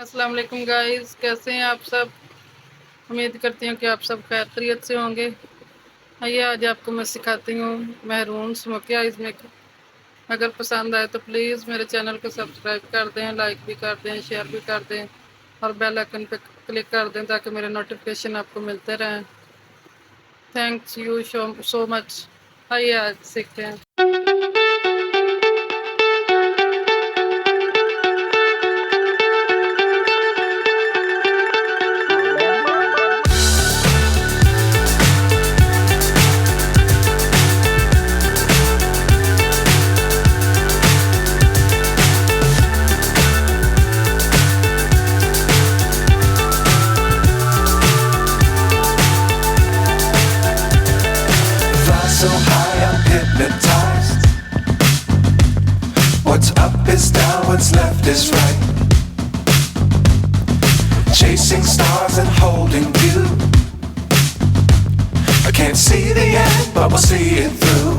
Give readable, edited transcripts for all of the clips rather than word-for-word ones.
अस्सलाम वालेकुम गाइस, कैसे हैं आप सब। उम्मीद करती हूँ कि आप सब खैरियत से होंगे। आइए आज आपको मैं सिखाती हूँ महरून स्मोकी आइज मेकअप। अगर पसंद आए तो प्लीज़ मेरे चैनल को सब्सक्राइब कर दें, लाइक भी कर दें, शेयर भी कर दें और बेल आइकन पे क्लिक कर दें ताकि मेरे नोटिफिकेशन आपको मिलते रहें। Thanks you so much. आइए आज सीखते हैं। So high, I'm hypnotized. What's up is down, what's left is right. Chasing stars and holding you. I can't see the end, but we'll see it through.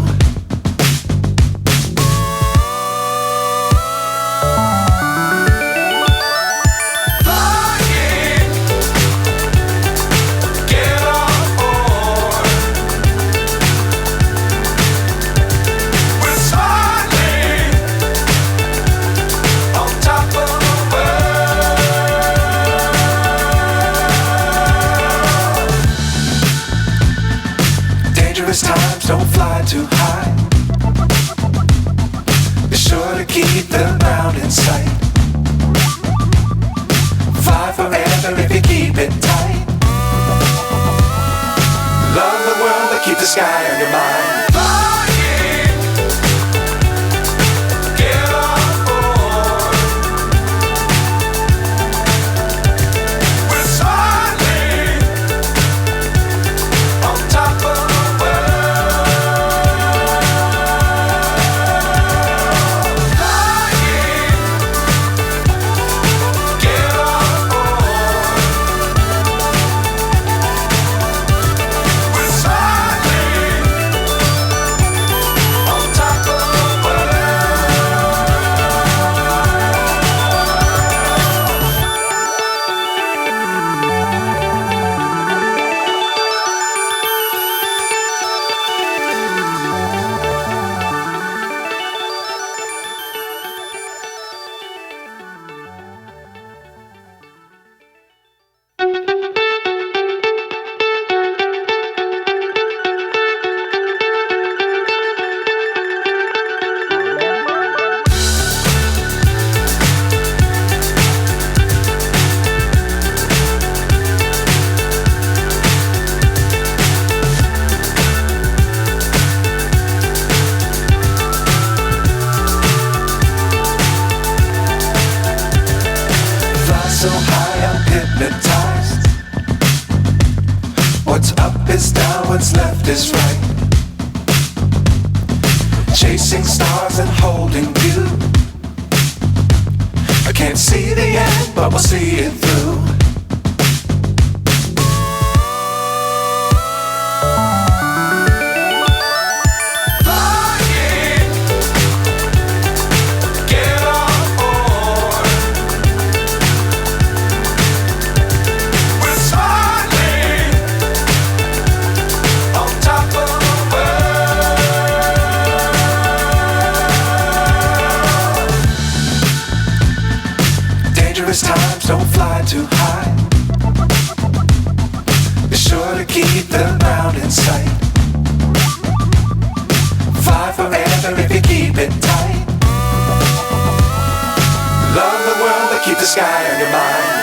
Times don't fly too high. Be sure to keep the ground in sight. Fly forever if you keep it tight. Love the world but keep the sky on your mind. So high, I'm hypnotized. What's up is down, what's left is right. Chasing stars and holding you. I can't see the end, but we'll see it through. Times don't fly too high. Be sure to keep the ground in sight. Fly forever if you keep it tight. Love the world but keep the sky on your mind.